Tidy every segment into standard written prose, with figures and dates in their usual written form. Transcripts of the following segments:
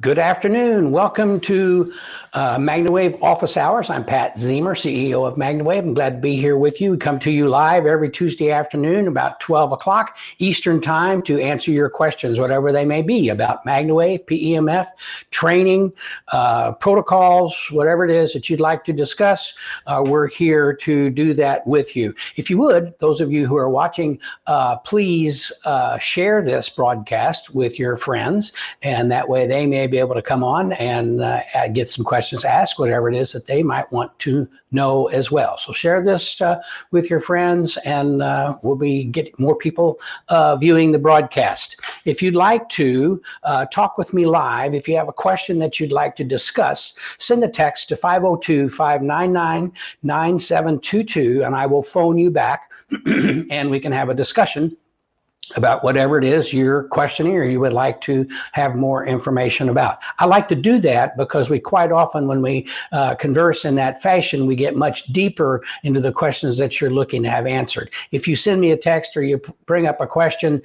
Good afternoon. Welcome to MagnaWave Office Hours. I'm Pat Zemer, CEO of MagnaWave. I'm glad to be here with you. We come to you live every Tuesday afternoon about 12 o'clock Eastern Time to answer your questions, whatever they may be, about MagnaWave, PEMF, training, protocols, whatever it is that you'd like to discuss. We're here to do that with you. If you would, those of you who are watching, please share this broadcast with your friends, and that way they may be able to come on and get some questions asked, whatever it is that they might want to know as well. So share this with your friends, and we'll be getting more people viewing the broadcast. If you'd like to talk with me live, if you have a question that you'd like to discuss, send a text to 502-599-9722, and I will phone you back and we can have a discussion about whatever it is you're questioning or you would like to have more information about. I like to do that because we quite often, when we converse in that fashion, we get much deeper into the questions that you're looking to have answered. If you send me a text or you bring up a question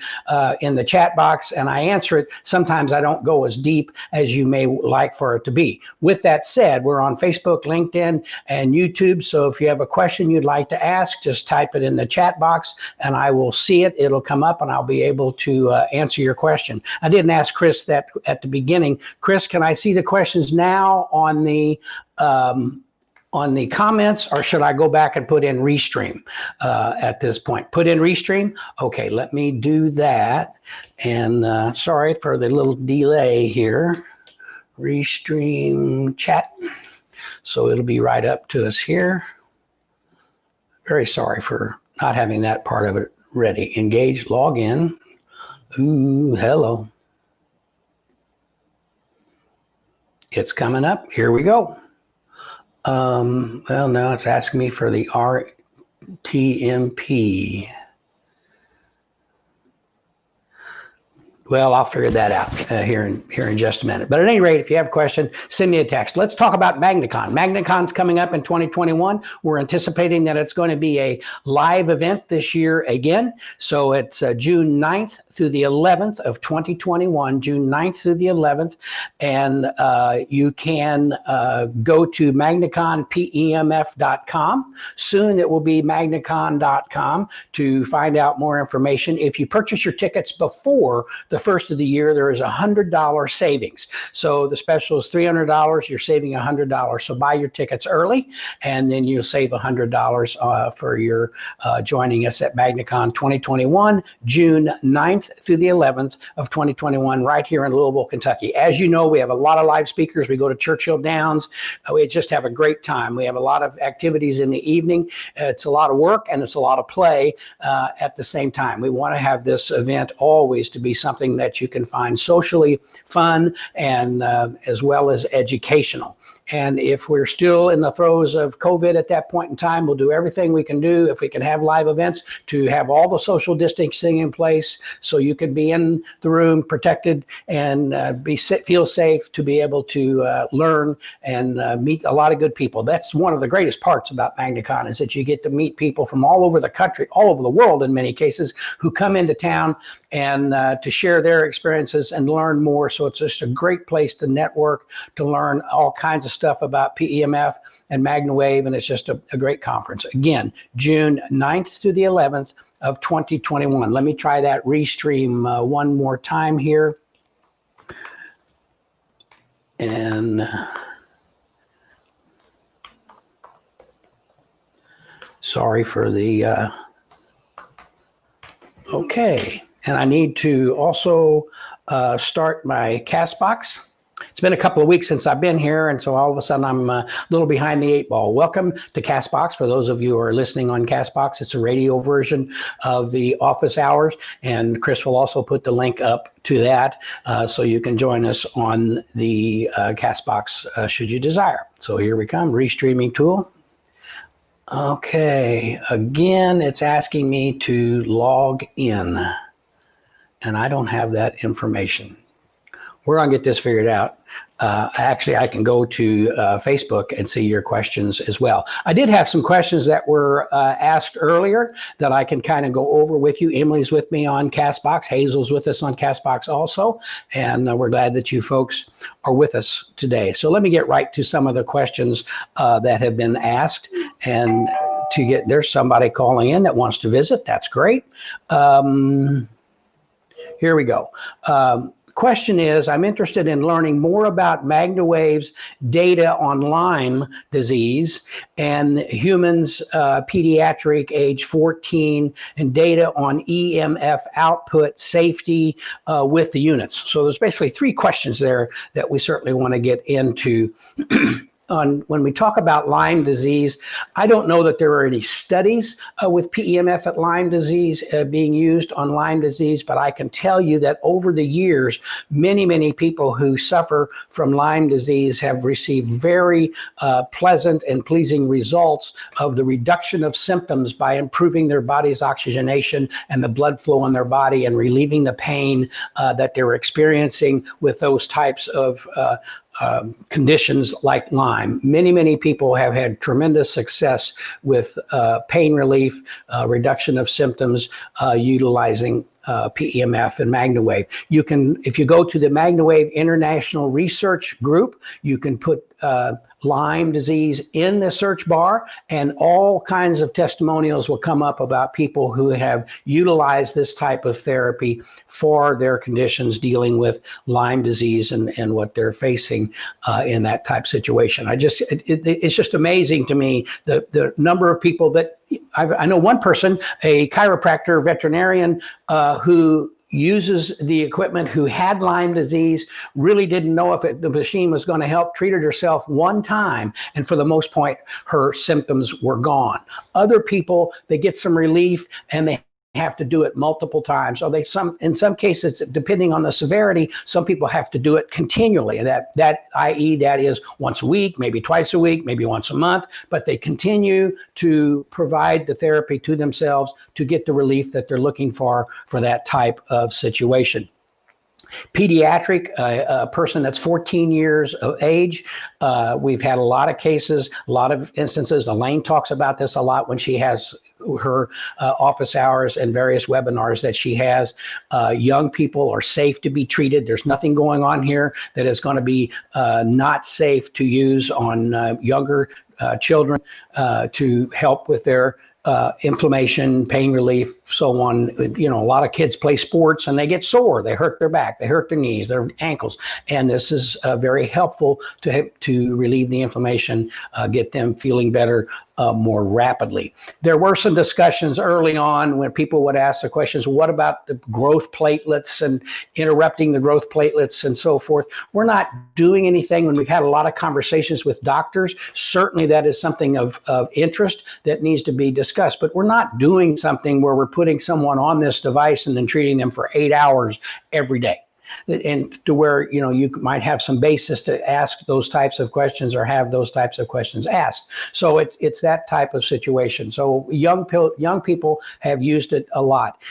in the chat box and I answer it, sometimes I don't go as deep as you may like for it to be. With that said, we're on Facebook, LinkedIn, and YouTube. So if you have a question you'd like to ask, just type it in the chat box and I will see it. It'll come up and I'll be able to answer your question. I didn't ask Chris that at the beginning. Chris, can I see the questions now on the comments, or should I go back and put in Restream at this point? Put in Restream? Okay, let me do that. And sorry for the little delay here. Restream chat. So it'll be right up to us here. Very sorry for not having that part of it ready. Engage, log in. Ooh, hello. It's coming up. Here we go. Well, now it's asking me for the RTMP. Well, I'll figure that out here in just a minute. But at any rate, if you have a question, send me a text. Let's talk about MagnaCon. MagnaCon's coming up in 2021. We're anticipating that it's going to be a live event this year again. So it's June 9th through the 11th of 2021, June 9th through the 11th. And you can go to MagnaConPEMF.com. Soon it will be MagnaCon.com to find out more information. If you purchase your tickets before the first of the year, there is $100 savings. So the special is $300. You're saving $100. So buy your tickets early, and then you'll save $100 for your joining us at MagnaCon 2021, June 9th through the 11th of 2021, right here in Louisville, Kentucky. As you know, we have a lot of live speakers. We go to Churchill Downs. We just have a great time. We have a lot of activities in the evening. It's a lot of work and it's a lot of play at the same time. We want to have this event always to be something that you can find socially fun and as well as educational. And if we're still in the throes of COVID at that point in time, we'll do everything we can do, if we can have live events, to have all the social distancing in place so you can be in the room protected and feel safe to be able to learn and meet a lot of good people. That's one of the greatest parts about MagnaCon, is that you get to meet people from all over the country, all over the world in many cases, who come into town and to share their experiences and learn more. So it's just a great place to network, to learn all kinds of stuff about PEMF and MagnaWave, and it's just a great conference. Again, June 9th through the 11th of 2021. Let me try that Restream one more time here. And sorry for the, okay. And I need to also start my CastBox. It's been a couple of weeks since I've been here, and so all of a sudden I'm a little behind the eight ball. Welcome to CastBox. For those of you who are listening on CastBox, it's a radio version of the office hours, and Chris will also put the link up to that so you can join us on the CastBox should you desire. So here we come, Restreaming tool. Okay, again, it's asking me to log in, and I don't have that information. We're going to get this figured out. Actually, I can go to Facebook and see your questions as well. I did have some questions that were asked earlier that I can kind of go over with you. Emily's with me on CastBox. Hazel's with us on CastBox also. And we're glad that you folks are with us today. So let me get right to some of the questions that have been asked. And there's somebody calling in that wants to visit. That's great. Here we go. Question is, I'm interested in learning more about MagnaWave's data on Lyme disease and humans pediatric age 14 and data on EMF output safety with the units. So there's basically 3 questions there that we certainly want to get into. When we talk about Lyme disease, I don't know that there are any studies with PEMF at Lyme disease being used on Lyme disease, but I can tell you that over the years, many people who suffer from Lyme disease have received very pleasant and pleasing results of the reduction of symptoms by improving their body's oxygenation and the blood flow in their body and relieving the pain that they're experiencing with those types of conditions like Lyme. Many people have had tremendous success with pain relief, reduction of symptoms, utilizing PEMF and MagnaWave. You can, if you go to the MagnaWave International Research Group, you can put Lyme disease in the search bar, and all kinds of testimonials will come up about people who have utilized this type of therapy for their conditions dealing with Lyme disease and what they're facing in that type situation. It's just amazing to me the number of people that I know. One person, a chiropractor veterinarian who uses the equipment, who had Lyme disease, really didn't know if the machine was going to help, treated herself one time, and for the most part, her symptoms were gone. Other people, they get some relief and they have to do it multiple times. Or in some cases, depending on the severity, some people have to do it continually. i.e. that is once a week, maybe twice a week, maybe once a month, but they continue to provide the therapy to themselves to get the relief that they're looking for that type of situation. Pediatric, a person that's 14 years of age. We've had a lot of cases, a lot of instances. Elaine talks about this a lot when she has her office hours and various webinars that she has. Young people are safe to be treated. There's nothing going on here that is going to be not safe to use on younger children to help with their inflammation, pain relief, so on. You know, a lot of kids play sports and they get sore. They hurt their back, they hurt their knees, their ankles, and this is very helpful to relieve the inflammation, get them feeling better more rapidly. There were some discussions early on when people would ask the questions, what about the growth platelets and interrupting the growth platelets and so forth? We're not doing anything. When we've had a lot of conversations with doctors, certainly that is something of interest that needs to be discussed, but we're not doing something where we're putting someone on this device and then treating them for 8 hours every day. And to where, you know, you might have some basis to ask those types of questions or have those types of questions asked. So it's that type of situation. So young people have used it a lot.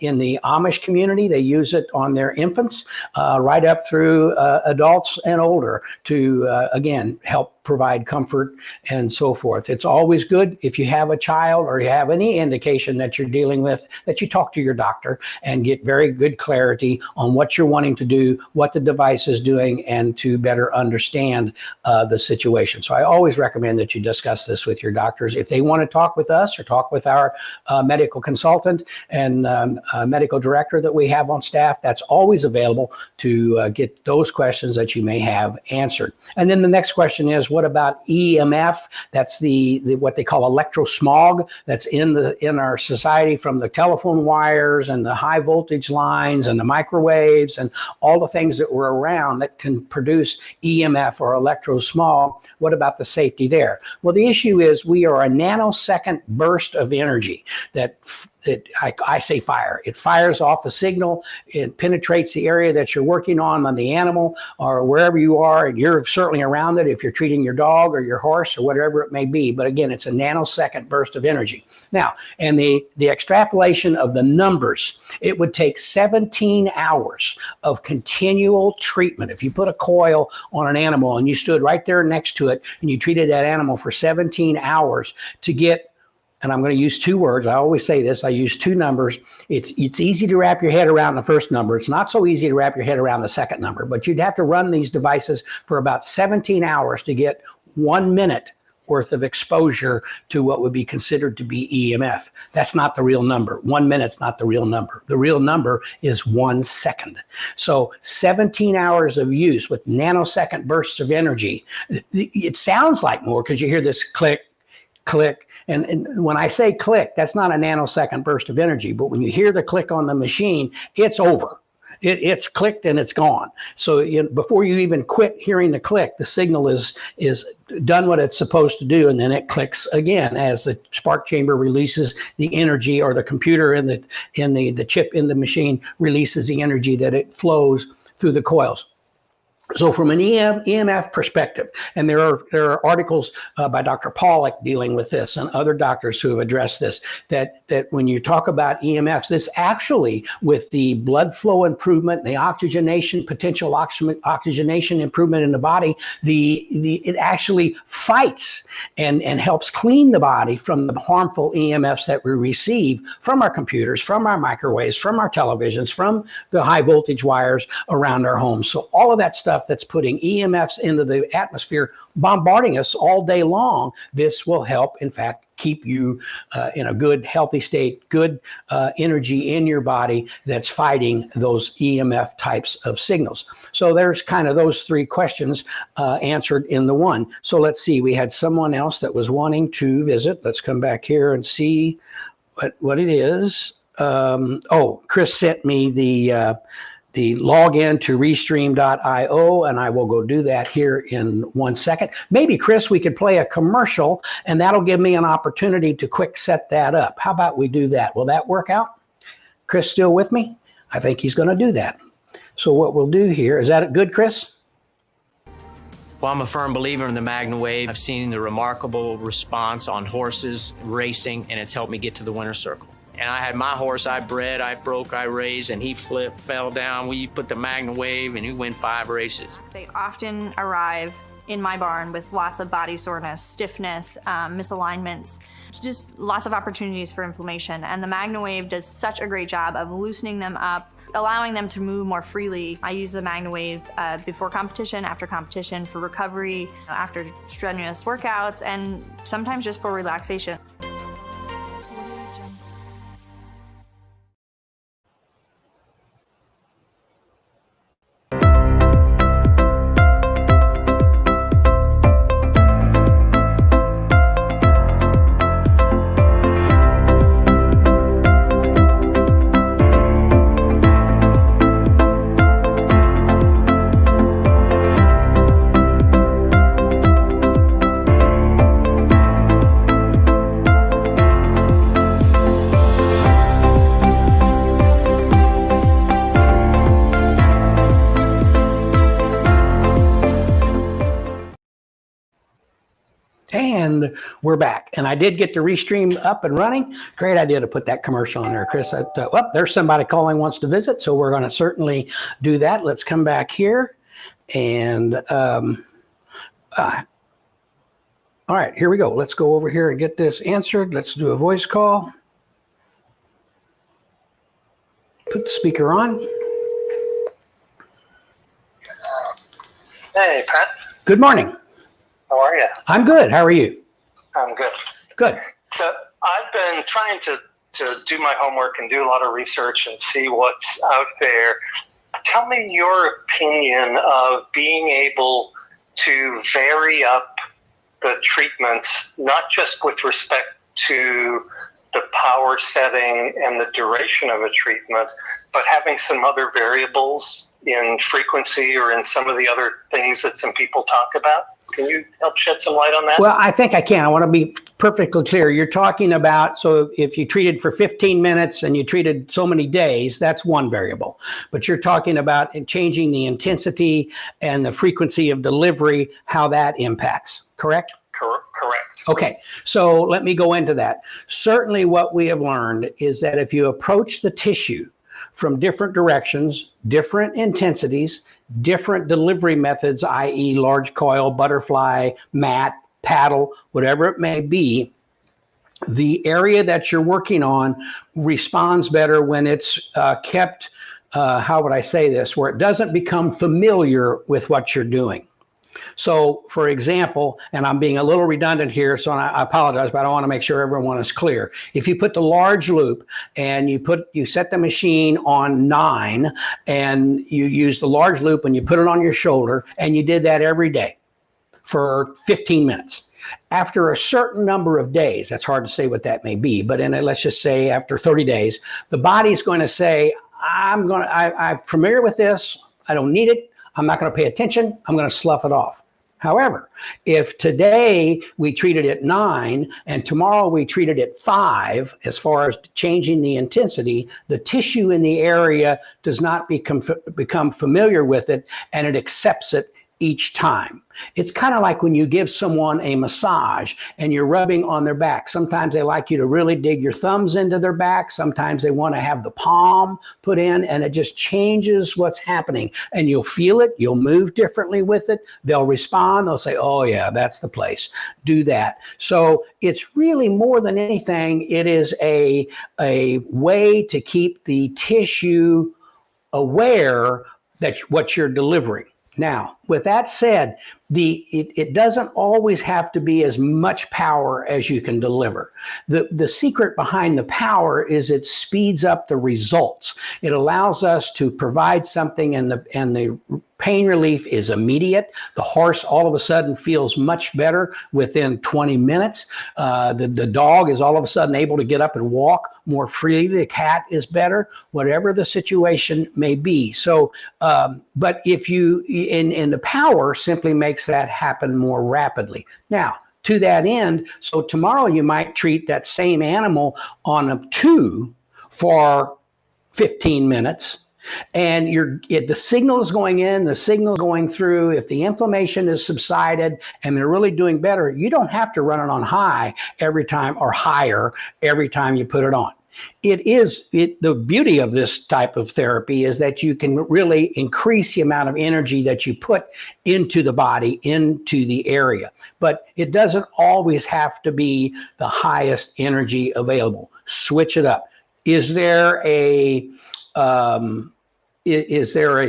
In the Amish community, they use it on their infants, right up through adults and older to, again, help provide comfort and so forth. It's always good if you have a child or you have any indication that you're dealing with, that you talk to your doctor and get very good clarity on what you're wanting to do, what the device is doing, and to better understand the situation. So I always recommend that you discuss this with your doctors. If they want to talk with us or talk with our medical consultant and medical director that we have on staff, that's always available to get those questions that you may have answered. And then the next question is, what about EMF? That's the what they call electrosmog that's in our society from the telephone wires and the high voltage lines and the microwaves and all the things that were around that can produce EMF or electrosmog. What about the safety there? Well, the issue is we are a nanosecond burst of energy that I say fire. It fires off a signal. It penetrates the area that you're working on the animal or wherever you are, and you're certainly around it if you're treating your dog or your horse or whatever it may be. But again, it's a nanosecond burst of energy. Now, and the extrapolation of the numbers, it would take 17 hours of continual treatment. If you put a coil on an animal and you stood right there next to it and you treated that animal for 17 hours to get, and I'm going to use two words. I always say this. I use two numbers. It's easy to wrap your head around the first number. It's not so easy to wrap your head around the second number, but you'd have to run these devices for about 17 hours to get 1 minute worth of exposure to what would be considered to be EMF. That's not the real number. 1 minute's not the real number. The real number is 1 second. So 17 hours of use with nanosecond bursts of energy. It sounds like more because you hear this click, click. And when I say click, that's not a nanosecond burst of energy, but when you hear the click on the machine, it's over. It's clicked and it's gone. So before you even quit hearing the click, the signal is done what it's supposed to do, and then it clicks again as the spark chamber releases the energy, or the computer in the chip in the machine releases the energy that it flows through the coils. So from an EMF perspective, and there are articles by Dr. Pollack dealing with this and other doctors who have addressed this, that when you talk about EMFs, this actually, with the blood flow improvement, the oxygenation, potential oxygenation improvement in the body, it actually fights and helps clean the body from the harmful EMFs that we receive from our computers, from our microwaves, from our televisions, from the high voltage wires around our homes. So all of that stuff that's putting EMFs into the atmosphere, bombarding us all day long, this will help, in fact, keep you in a good, healthy state, good energy in your body that's fighting those EMF types of signals. So there's kind of those three questions answered in the one. So let's see, we had someone else that was wanting to visit. Let's come back here and see what it is. Chris sent me the login to restream.io, and I will go do that here in 1 second. Maybe, Chris, we could play a commercial, and that'll give me an opportunity to quick set that up. How about we do that? Will that work out? Chris still with me? I think he's going to do that. So what we'll do here, is that good, Chris? Well, I'm a firm believer in the MagnaWave. I've seen the remarkable response on horses racing, and it's helped me get to the winner's circle. And I had my horse I bred, I broke, I raised, and he flipped, fell down. We put the MagnaWave, and he won 5 races. They often arrive in my barn with lots of body soreness, stiffness, misalignments, just lots of opportunities for inflammation. And the MagnaWave does such a great job of loosening them up, allowing them to move more freely. I use the MagnaWave before competition, after competition, for recovery, after strenuous workouts, and sometimes just for relaxation. And we're back. And I did get the Restream up and running. Great idea to put that commercial on there, Chris. There's somebody calling wants to visit, so we're going to certainly do that. Let's come back here. And all right, here we go. Let's go over here and get this answered. Let's do a voice call. Put the speaker on. Hey, Pat. Good morning. How are you? I'm good. How are you? I'm good. Good. So I've been trying to do my homework and do a lot of research and see what's out there. Tell me your opinion of being able to vary up the treatments, not just with respect to the power setting and the duration of a treatment, but having some other variables in frequency or in some of the other things that some people talk about. Can you help shed some light on that? Well, I think I can. I want to be perfectly clear. You're talking about, so if you treated for 15 minutes and you treated so many days, that's one variable. But you're talking about changing the intensity and the frequency of delivery, how that impacts, correct? Correct. Okay, so let me go into that. Certainly what we have learned is that if you approach the tissue from different directions, different intensities, different delivery methods, i.e. large coil, butterfly, mat, paddle, whatever it may be, the area that you're working on responds better when it's kept, how would I say this, where it doesn't become familiar with what you're doing. So, for example, and I'm being a little redundant here, so I apologize, but I want to make sure everyone is clear. If you put the large loop and you set the machine on 9 and you use the large loop and you put it on your shoulder and you did that every day for 15 minutes. After a certain number of days, that's hard to say what that may be, but let's just say after 30 days, the body's going to say, I'm familiar with this, I don't need it, I'm not going to pay attention, I'm going to slough it off. However, if today we treat it at 9 and tomorrow we treat it at 5, as far as changing the intensity, the tissue in the area does not become familiar with it and it accepts it each time. It's kind of like when you give someone a massage and you're rubbing on their back. Sometimes they like you to really dig your thumbs into their back. Sometimes they want to have the palm put in, and it just changes what's happening. And you'll feel it. You'll move differently with it. They'll respond. They'll say, oh yeah, that's the place. Do that. So it's really more than anything, it is a way to keep the tissue aware that what you're delivering. Now, with that said, it doesn't always have to be as much power as you can deliver. The secret behind the power is it speeds up the results. It allows us to provide something, and the pain relief is immediate. The horse all of a sudden feels much better within 20 minutes. The dog is all of a sudden able to get up and walk more freely. The cat is better, whatever the situation may be. So, but if you, in the power simply makes that happen more rapidly. Now, to that end, so tomorrow you might treat that same animal on a 2 for 15 minutes. And the signal is going in, the signal is going through. If the inflammation is subsided and they're really doing better, you don't have to run it on high every time or higher every time you put it on. The beauty of this type of therapy is that you can really increase the amount of energy that you put into the body, into the area. But it doesn't always have to be the highest energy available. Switch it up. Is there a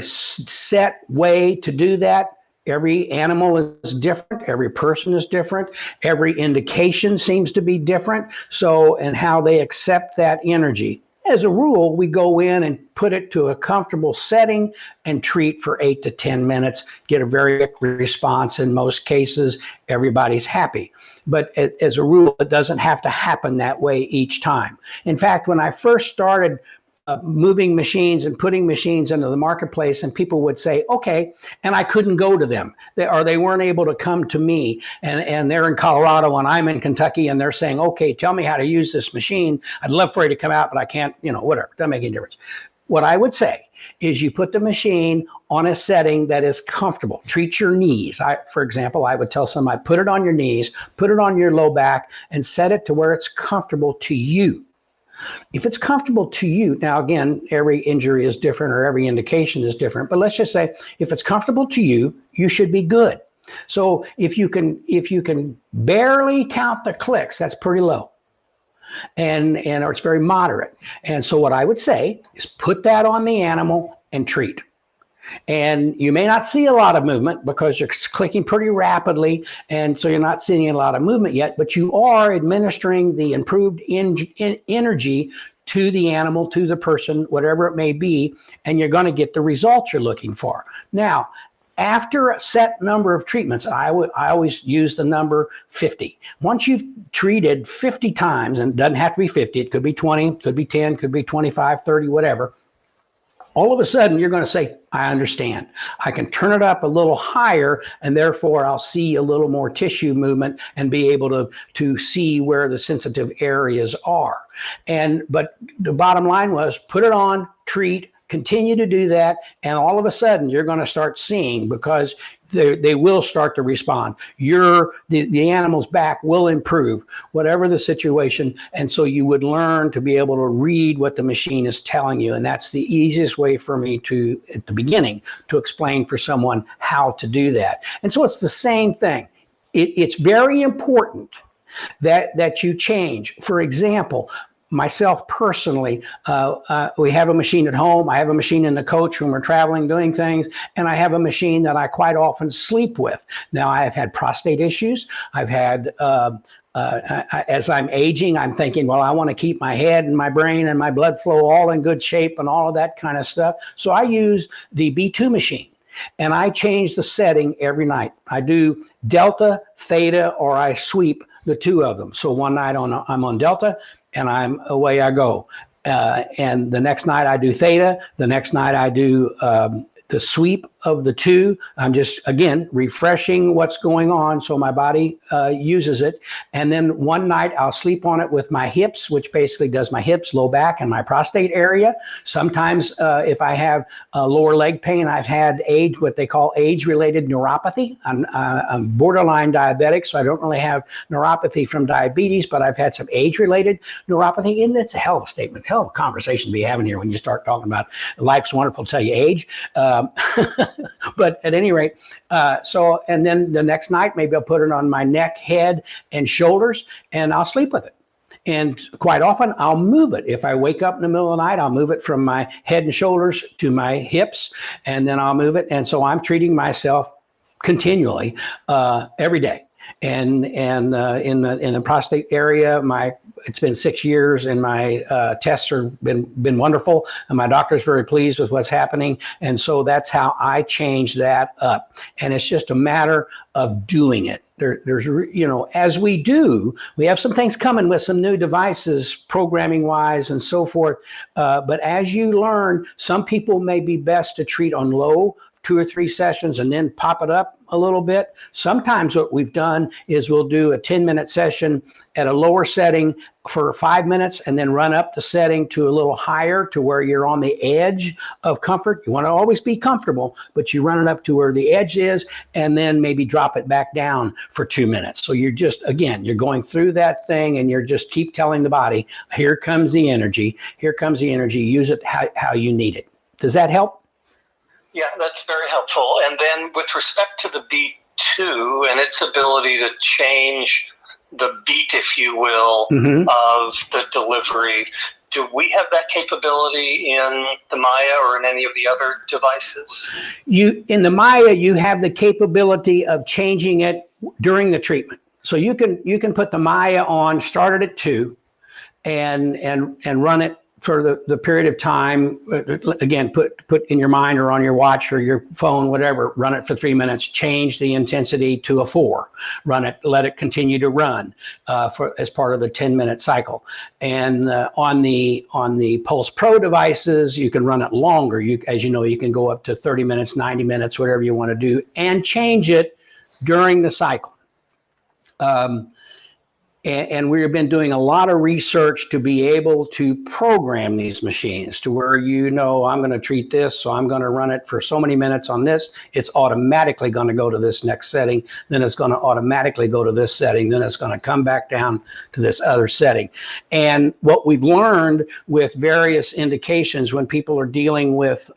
set way to do that? Every animal is different. Every person is different. Every indication seems to be different. So, and how they accept that energy. As a rule, we go in and put it to a comfortable setting and treat for 8 to 10 minutes, get a very quick response. In most cases, everybody's happy. But as a rule, it doesn't have to happen that way each time. In fact, when I first started moving machines and putting machines into the marketplace, and people would say, okay, and I couldn't go to them, they weren't able to come to me, and they're in Colorado and I'm in Kentucky, and they're saying, okay, tell me how to use this machine. I'd love for you to come out, but I can't, whatever, doesn't make any difference. What I would say is you put the machine on a setting that is comfortable. Treat your knees. For example, I would tell somebody, put it on your knees, put it on your low back, and set it to where it's comfortable to you. If it's comfortable to you, now again, every injury is different or every indication is different, but let's just say if it's comfortable to you, you should be good. So if you can barely count the clicks, that's pretty low. Or it's very moderate. And so what I would say is put that on the animal and treat. And you may not see a lot of movement because you're clicking pretty rapidly, and so you're not seeing a lot of movement yet, but you are administering the improved energy to the animal, to the person, whatever it may be, and you're going to get the results you're looking for. Now, after a set number of treatments, I always use the number 50. Once you've treated 50 times, and it doesn't have to be 50, it could be 20, could be 10, could be 25, 30, whatever, all of a sudden you're going to say, I understand. I can turn it up a little higher, and therefore I'll see a little more tissue movement and be able to see where the sensitive areas are. But the bottom line was, put it on, treat, continue to do that, and all of a sudden you're going to start seeing, because they will start to respond. The animal's back will improve, whatever the situation. And so you would learn to be able to read what the machine is telling you. And that's the easiest way for me to, at the beginning, to explain for someone how to do that. And so it's the same thing. It's very important that you change. For example, myself personally, we have a machine at home. I have a machine in the coach when we're traveling, doing things, and I have a machine that I quite often sleep with. Now, I have had prostate issues. I've had, as I'm aging, I'm thinking, well, I want to keep my head and my brain and my blood flow all in good shape and all of that kind of stuff. So I use the B2 machine. And I change the setting every night. I do delta, theta, or I sweep the two of them. So one night I'm on delta, and away I go. And the next night I do theta. The next night I do the sweep of the two. I'm just, again, refreshing what's going on so my body uses it. And then one night I'll sleep on it with my hips, which basically does my hips, low back, and my prostate area. Sometimes if I have lower leg pain, I've had what they call age-related neuropathy. I'm borderline diabetic, so I don't really have neuropathy from diabetes, but I've had some age-related neuropathy. And it's a hell of a statement, hell of a conversation to be having here when you start talking about life's wonderful till you age. But at any rate, and then the next night, maybe I'll put it on my neck, head, and shoulders, and I'll sleep with it. And quite often I'll move it. If I wake up in the middle of the night, I'll move it from my head and shoulders to my hips, and then I'll move it. And so I'm treating myself continually every day. And in the prostate area, it's been 6 years, and my tests have been wonderful, and my doctor's very pleased with what's happening. And so that's how I change that up. And it's just a matter of doing it. There's, as we do, we have some things coming with some new devices, programming wise and so forth. But as you learn, some people may be best to treat on low, 2 or 3 sessions, and then pop it up a little bit. Sometimes what we've done is we'll do a 10-minute session at a lower setting for 5 minutes, and then run up the setting to a little higher to where you're on the edge of comfort. You want to always be comfortable, but you run it up to where the edge is, and then maybe drop it back down for 2 minutes. So you're just, again, you're going through that thing, and you're just keep telling the body, here comes the energy, use it how you need it. Does that help? Yeah, that's very helpful. And then with respect to the B2 and its ability to change the beat, if you will, of the delivery, do we have that capability in the Maya or in any of the other devices? In the Maya, you have the capability of changing it during the treatment. So you can put the Maya on, start it at 2, and run it for the period of time. Again, put in your mind or on your watch or your phone, whatever, run it for 3 minutes, change the intensity to a 4, run it, let it continue to run as part of the 10-minute cycle. And on the Pulse Pro devices, you can run it longer. As you know, you can go up to 30 minutes, 90 minutes, whatever you want to do, and change it during the cycle. And we've been doing a lot of research to be able to program these machines to where, I'm going to treat this, so I'm going to run it for so many minutes on this. It's automatically going to go to this next setting. Then it's going to automatically go to this setting. Then it's going to come back down to this other setting. And what we've learned with various indications when people are dealing with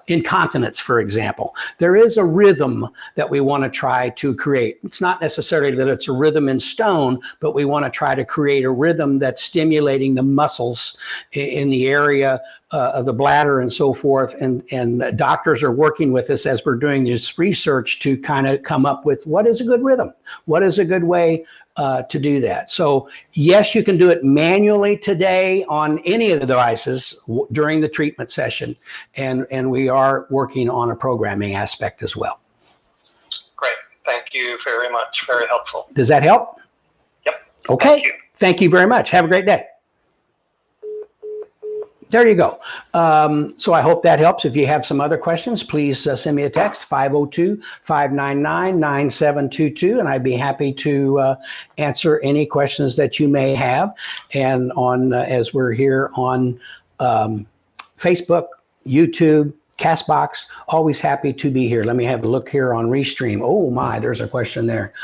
incontinence, for example, there is a rhythm that we want to try to create. It's not necessarily that it's a rhythm in stone, but we want to try to create a rhythm that's stimulating the muscles in the area of the bladder and so forth. And doctors are working with us as we're doing this research to kind of come up with what is a good rhythm, what is a good way to do that. So yes, you can do it manually today on any of the devices during the treatment session, and we are working on a programming aspect as well. Great, thank you very much, very helpful. Does that help? Yep. Okay, thank you very much. Have a great day. there you go. So I hope that helps. If you have some other questions, please send me a text, 502-599-9722, and I'd be happy to answer any questions that you may have. And on as we're here on Facebook, YouTube, Castbox, always happy to be here. Let me have a look here on Restream. Oh my, there's a question there.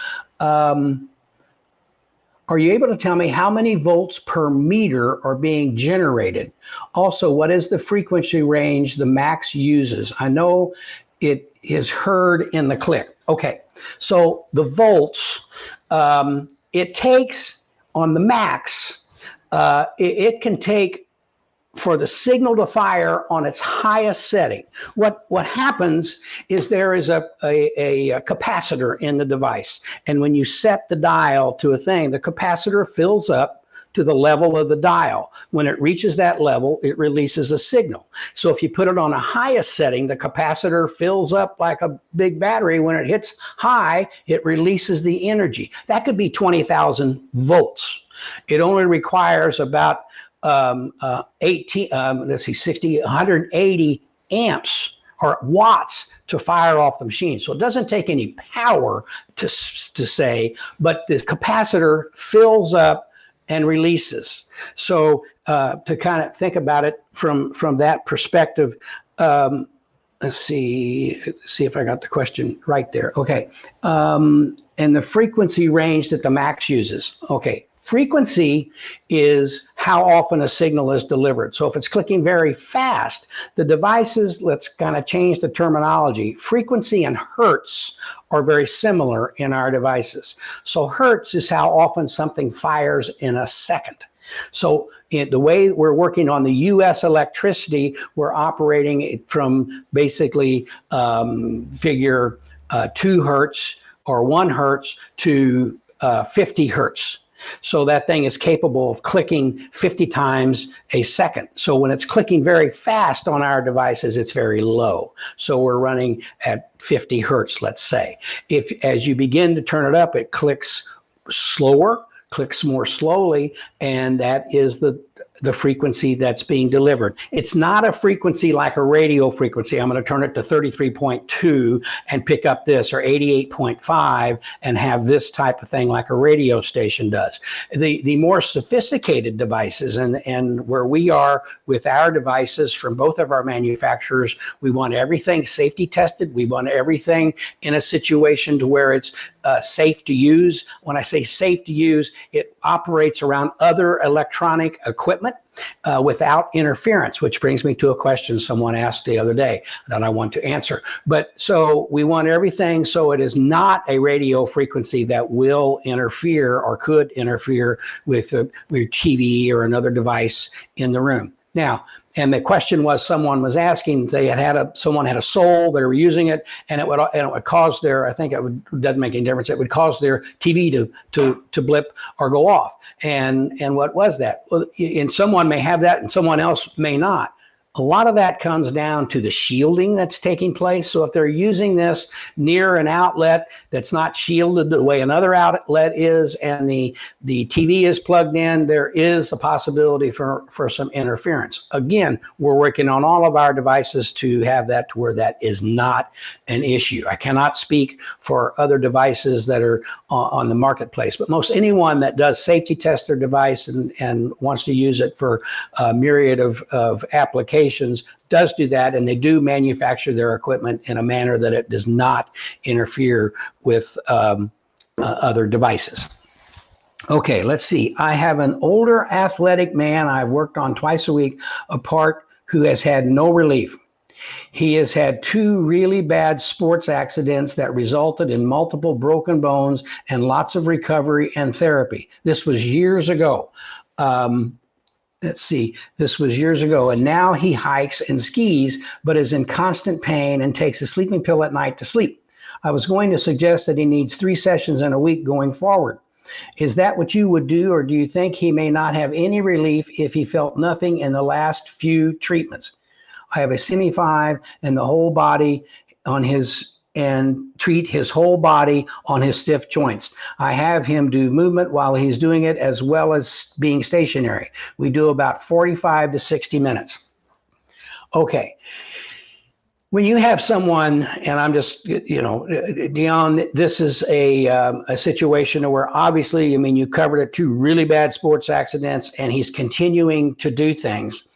Are you able to tell me how many volts per meter are being generated? Also, what is the frequency range the max uses? I know it is heard in the click. Okay, so the volts, it takes on the max, it can take for the signal to fire on its highest setting. What happens is there is a capacitor in the device. And when you set the dial to a thing, the capacitor fills up to the level of the dial. When it reaches that level, it releases a signal. So if you put it on a highest setting, the capacitor fills up like a big battery. When it hits high, it releases the energy. That could be 20,000 volts. It only requires about 180 amps or watts to fire off the machine. So it doesn't take any power to say, but the capacitor fills up and releases. So to kind of think about it from that perspective, let's see if I got the question right there. Okay, and the frequency range that the max uses. Okay. Frequency is how often a signal is delivered. So if it's clicking very fast, the devices, let's kind of change the terminology. Frequency and hertz are very similar in our devices. So hertz is how often something fires in a second. So the way we're working on the US electricity, we're operating it from basically figure 2 hertz or 1 hertz to 50 hertz. So that thing is capable of clicking 50 times a second. So when it's clicking very fast on our devices, it's very low. So we're running at 50 hertz, let's say. If as you begin to turn it up, it clicks slower, clicks more slowly, and that is the frequency that's being delivered. It's not a frequency like a radio frequency. I'm going to turn it to 33.2 and pick up this, or 88.5 and have this type of thing like a radio station does. The more sophisticated devices, and where we are with our devices from both of our manufacturers, we want everything safety tested. We want everything in a situation to where it's safe to use. When I say safe to use, it operates around other electronic equipment without interference, which brings me to a question someone asked the other day that I want to answer. But so we want everything so it is not a radio frequency that will interfere or could interfere with your TV or another device in the room. Now, and the question was, someone was asking, they someone had a Soul, they were using it, and it would cause their, I think doesn't make any difference, it would cause their TV to blip or go off. And what was that? Well, and someone may have that and someone else may not. A lot of that comes down to the shielding that's taking place. So if they're using this near an outlet that's not shielded the way another outlet is, and the TV is plugged in, there is a possibility for some interference. Again, we're working on all of our devices to have that to where that is not an issue. I cannot speak for other devices that are on the marketplace, but most anyone that does safety test their device and wants to use it for a myriad of applications does do that, and they do manufacture their equipment in a manner that it does not interfere with other devices. Okay, let's see. I have an older athletic man I've worked on twice a week apart who has had no relief. He has had 2 really bad sports accidents that resulted in multiple broken bones and lots of recovery and therapy. This was years ago. Let's see, this was years ago, and now he hikes and skis, but is in constant pain and takes a sleeping pill at night to sleep. I was going to suggest that he needs 3 sessions in a week going forward. Is that what you would do, or do you think he may not have any relief if he felt nothing in the last few treatments? I have a semi-5 and the whole body on his and treat his whole body on his stiff joints. I have him do movement while he's doing it as well as being stationary. We do about 45 to 60 minutes. Okay. When you have someone, and I'm just, Dion, this is a situation where obviously, I mean, you covered it, 2 really bad sports accidents, and he's continuing to do things.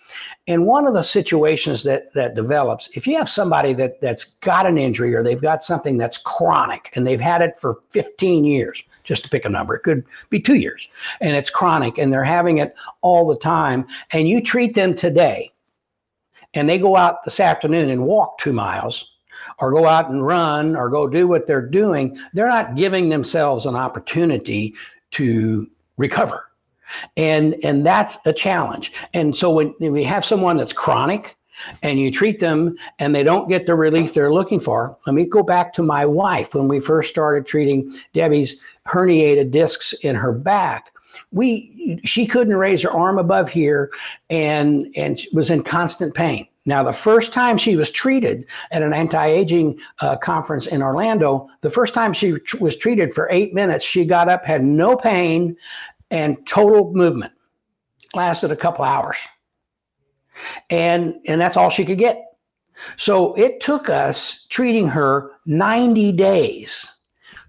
And one of the situations that develops, if you have somebody that's got an injury or they've got something that's chronic and they've had it for 15 years, just to pick a number, it could be 2 years, and it's chronic and they're having it all the time, and you treat them today, and they go out this afternoon and walk 2 miles or go out and run or go do what they're doing, they're not giving themselves an opportunity to recover. And that's a challenge. And so when we have someone that's chronic and you treat them and they don't get the relief they're looking for, let me go back to my wife. When we first started treating Debbie's herniated discs in her back, she couldn't raise her arm above here and was in constant pain. Now, the first time she was treated at an anti-aging conference in Orlando, the first time she was treated for 8 minutes, she got up, had no pain, and total movement. Lasted a couple hours. And that's all she could get. So it took us treating her 90 days,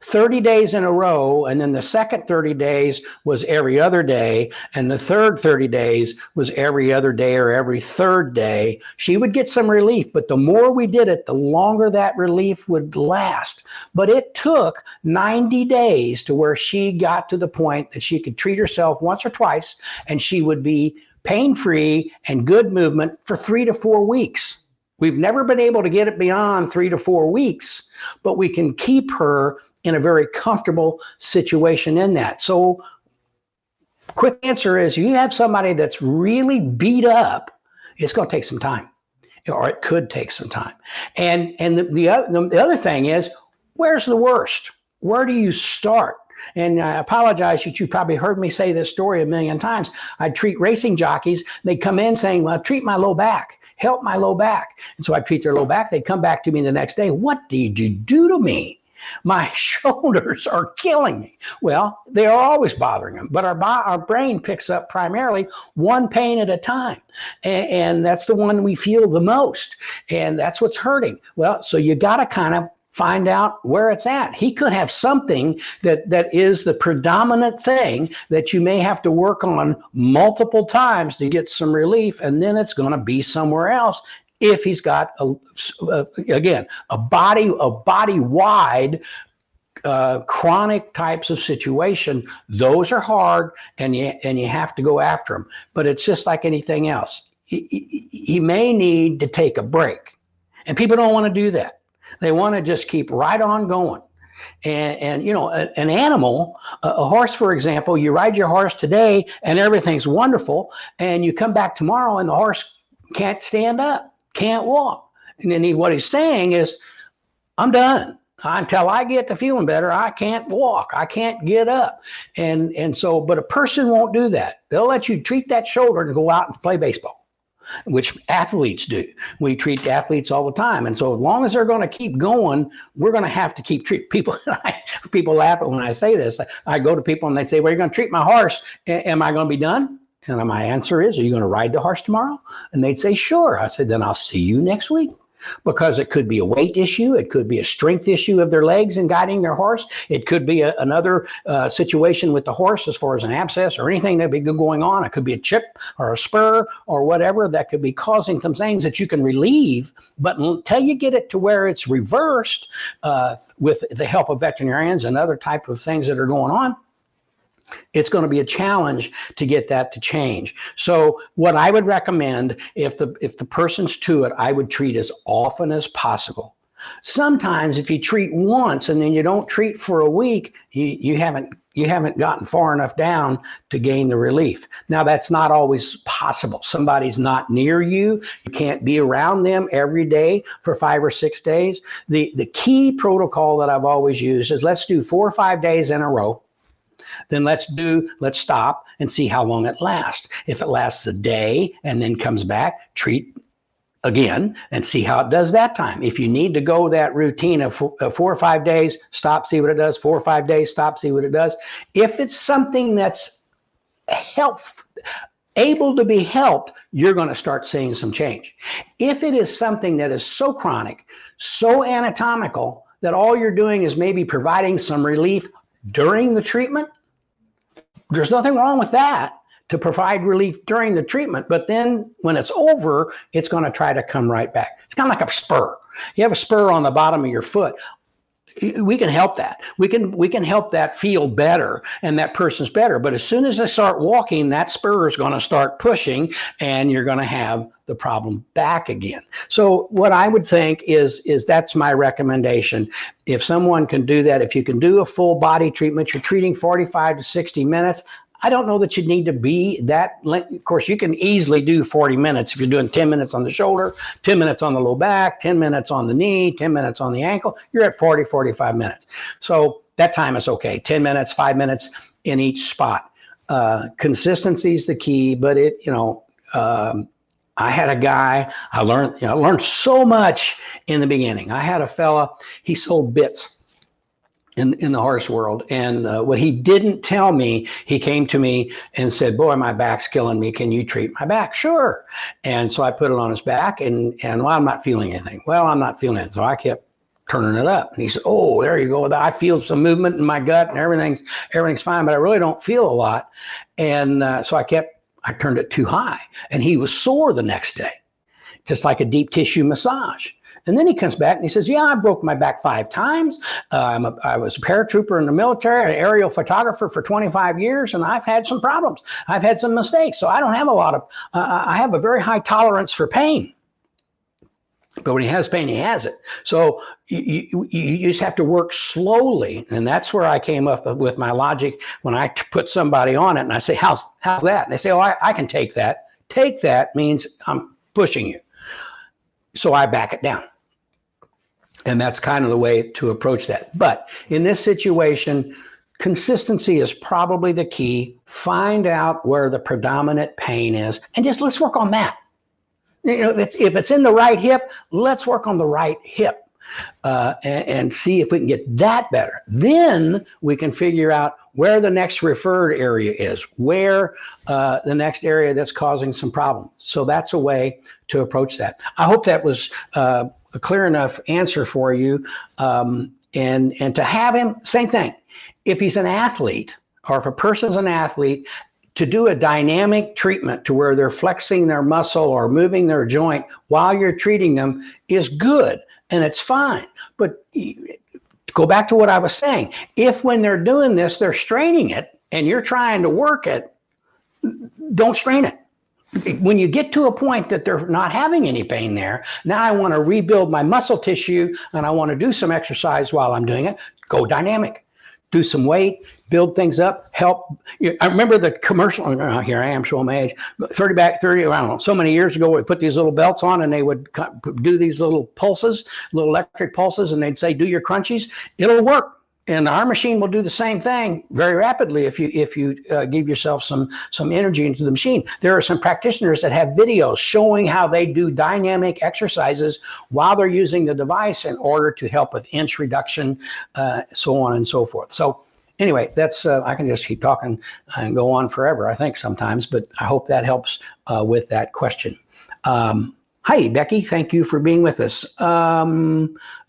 30 days in a row, and then the second 30 days was every other day, and the third 30 days was every other day or every third day. She would get some relief, but the more we did it, the longer that relief would last. But it took 90 days to where she got to the point that she could treat herself once or twice, and she would be pain-free and good movement for 3 to 4 weeks. We've never been able to get it beyond 3 to 4 weeks, but we can keep her in a very comfortable situation in that. So quick answer is, you have somebody that's really beat up, it's going to take some time, or it could take some time. And the other thing is, where's the worst? Where do you start? And I apologize that you probably heard me say this story a million times. I treat racing jockeys. They come in saying, well, treat my low back, help my low back. And so I treat their low back. They come back to me the next day. What did you do to me? My shoulders are killing me. Well, they are always bothering them, but our brain picks up primarily one pain at a time. And that's the one we feel the most. And that's what's hurting. Well, so you got to kind of find out where it's at. He could have something that is the predominant thing that you may have to work on multiple times to get some relief, and then it's going to be somewhere else. If he's got a body-wide chronic types of situation, those are hard, and you have to go after them. But it's just like anything else. He may need to take a break, and people don't want to do that. They want to just keep right on going. And you know, an animal, a horse, for example, you ride your horse today and everything's wonderful, and you come back tomorrow and the horse can't stand up, can't walk. And then what he's saying is, I'm done. Until I get to feeling better, I can't walk, I can't get up. And so, but a person won't do that. They'll let you treat that shoulder and go out and play baseball, which athletes do. We treat athletes all the time. And so as long as they're going to keep going, we're going to have to keep treating people. People laugh when I say this. I go to people and they say, well, you're going to treat my horse. Am I going to be done? And my answer is, are you going to ride the horse tomorrow? And they'd say, sure. I said, then I'll see you next week. Because it could be a weight issue. It could be a strength issue of their legs in guiding their horse. It could be another situation with the horse as far as an abscess or anything that be going on. It could be a chip or a spur or whatever that could be causing some things that you can relieve. But until you get it to where it's reversed with the help of veterinarians and other type of things that are going on, it's going to be a challenge to get that to change. So what I would recommend, if the person's to it, I would treat as often as possible. Sometimes if you treat once and then you don't treat for a week, you haven't gotten far enough down to gain the relief. Now that's not always possible. Somebody's not near you. You can't be around them every day for 5 or 6 days. The key protocol that I've always used is, let's do 4 or 5 days in a row. Then let's stop and see how long it lasts. If it lasts a day and then comes back, treat again and see how it does that time. If you need to go that routine of 4 or 5 days, stop, see what it does. 4 or 5 days, stop, see what it does. If it's something that's able to be helped, you're going to start seeing some change. If it is something that is so chronic, so anatomical, that all you're doing is maybe providing some relief during the treatment, there's nothing wrong with that, to provide relief during the treatment. But then when it's over, it's going to try to come right back. It's kind of like a spur. You have a spur on the bottom of your foot. We can help that. We can help that feel better, and that person's better. But as soon as they start walking, that spur is going to start pushing, and you're going to have the problem back again. So what I would think is that's my recommendation. If someone can do that, if you can do a full body treatment, you're treating 45 to 60 minutes. I don't know that you need to be that length. Of course, you can easily do 40 minutes if you're doing 10 minutes on the shoulder, 10 minutes on the low back, 10 minutes on the knee, 10 minutes on the ankle. You're at 40, 45 minutes. So that time is okay. 10 minutes, 5 minutes in each spot. Consistency is the key, but I had a guy, I learned so much in the beginning. I had a fella, he sold bits in the horse world. And what he didn't tell me, he came to me and said, boy, my back's killing me. Can you treat my back? Sure. And so I put it on his back and well, I'm not feeling anything. Well, I'm not feeling it. So I kept turning it up. And he said, oh, there you go. I feel some movement in my gut and everything's fine, but I really don't feel a lot. And so I turned it too high, and he was sore the next day, just like a deep tissue massage. And then he comes back and he says, yeah, I broke my back 5 times. I was a paratrooper in the military, an aerial photographer for 25 years, and I've had some problems. I've had some mistakes. So I don't have I have a very high tolerance for pain. But when he has pain, he has it. So you just have to work slowly. And that's where I came up with my logic when I put somebody on it. And I say, how's that? And they say, oh, I can take that. Take that means I'm pushing you. So I back it down. And that's kind of the way to approach that. But in this situation, consistency is probably the key. Find out where the predominant pain is, and let's work on that. If it's in the right hip, let's work on the right hip and see if we can get that better. Then we can figure out where the next referred area is, where the next area that's causing some problems. So that's a way to approach that. I hope that was a clear enough answer for you. And to have him, same thing. If he's an athlete, or if a person's an athlete, to do a dynamic treatment to where they're flexing their muscle or moving their joint while you're treating them is good, and it's fine. But go back to what I was saying. If when they're doing this, they're straining it and you're trying to work it, don't strain it. When you get to a point that they're not having any pain there, now I want to rebuild my muscle tissue and I want to do some exercise while I'm doing it, go dynamic. Do some weight, build things up, help. I remember the commercial, here I am showing my age, 30, I don't know, so many years ago, we put these little belts on and they would do these little pulses, little electric pulses, and they'd say, do your crunchies. It'll work. And our machine will do the same thing very rapidly if you give yourself some energy into the machine. There are some practitioners that have videos showing how they do dynamic exercises while they're using the device in order to help with inch reduction, so on and so forth. So anyway, that's I can just keep talking and go on forever, I think sometimes, but I hope that helps with that question. Hi, Becky. Thank you for being with us.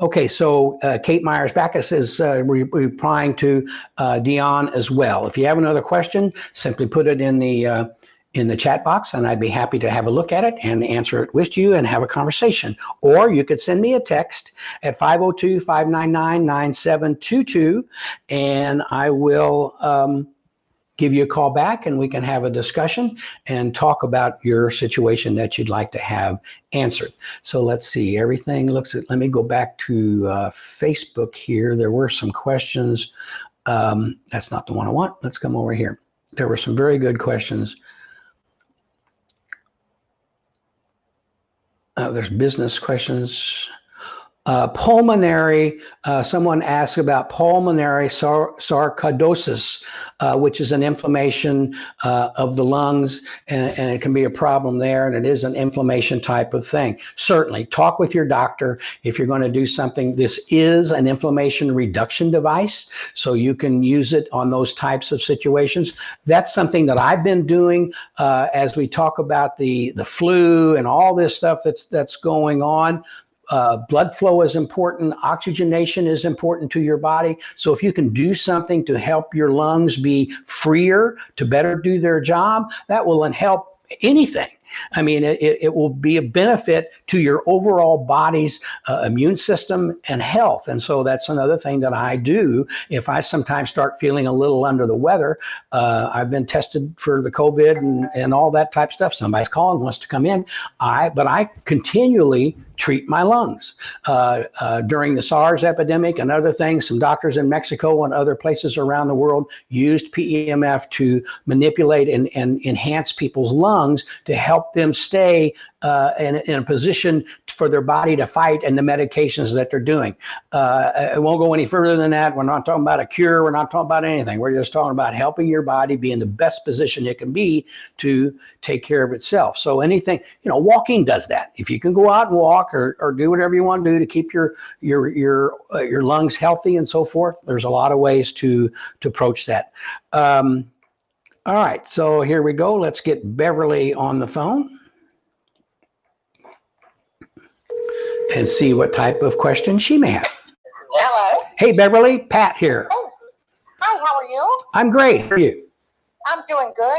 Okay, so Kate Myers-Backus is replying to Dion as well. If you have another question, simply put it in the chat box, and I'd be happy to have a look at it and answer it with you and have a conversation. Or you could send me a text at 502-599-9722, and I will give you a call back and we can have a discussion and talk about your situation that you'd like to have answered. So let's see, everything looks at, let me go back to Facebook here. There were some questions. That's not the one I want. Let's come over here. There were some very good questions. There's business questions. Pulmonary, someone asked about pulmonary sarcodosis, which is an inflammation of the lungs, and it can be a problem there, and it is an inflammation type of thing. Certainly, talk with your doctor if you're going to do something. This is an inflammation reduction device, so you can use it on those types of situations. That's something that I've been doing as we talk about the flu and all this stuff that's going on. Blood flow is important. Oxygenation is important to your body. So if you can do something to help your lungs be freer, to better do their job, that will help anything. I mean, it will be a benefit to your overall body's immune system and health. And so that's another thing that I do. If I sometimes start feeling a little under the weather, I've been tested for the COVID and all that type stuff. Somebody's calling, wants to come in. But I continually treat my lungs. During the SARS epidemic and other things, some doctors in Mexico and other places around the world used PEMF to manipulate and enhance people's lungs to help them stay in a position for their body to fight and the medications that they're doing. It won't go any further than that. We're not talking about a cure. We're not talking about anything. We're just talking about helping your body be in the best position it can be to take care of itself. So anything, walking does that. If you can go out and walk or do whatever you want to do to keep your lungs healthy and so forth, there's a lot of ways to approach that. All right, so here we go. Let's get Beverly on the phone and see what type of question she may have. Hello. Hey, Beverly, Pat here. Oh, hi, how are you? I'm great. How are you? I'm doing good.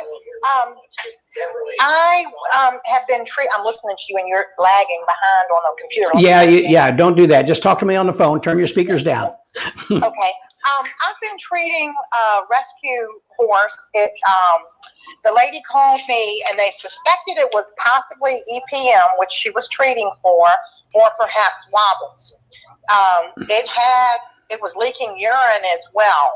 I have been I'm listening to you and you're lagging behind on the computer. Yeah, don't do that. Just talk to me on the phone. Turn your speakers down. Okay. I've been treating a rescue horse. The lady called me and they suspected it was possibly EPM, which she was treating for, or perhaps wobbles. It was leaking urine as well.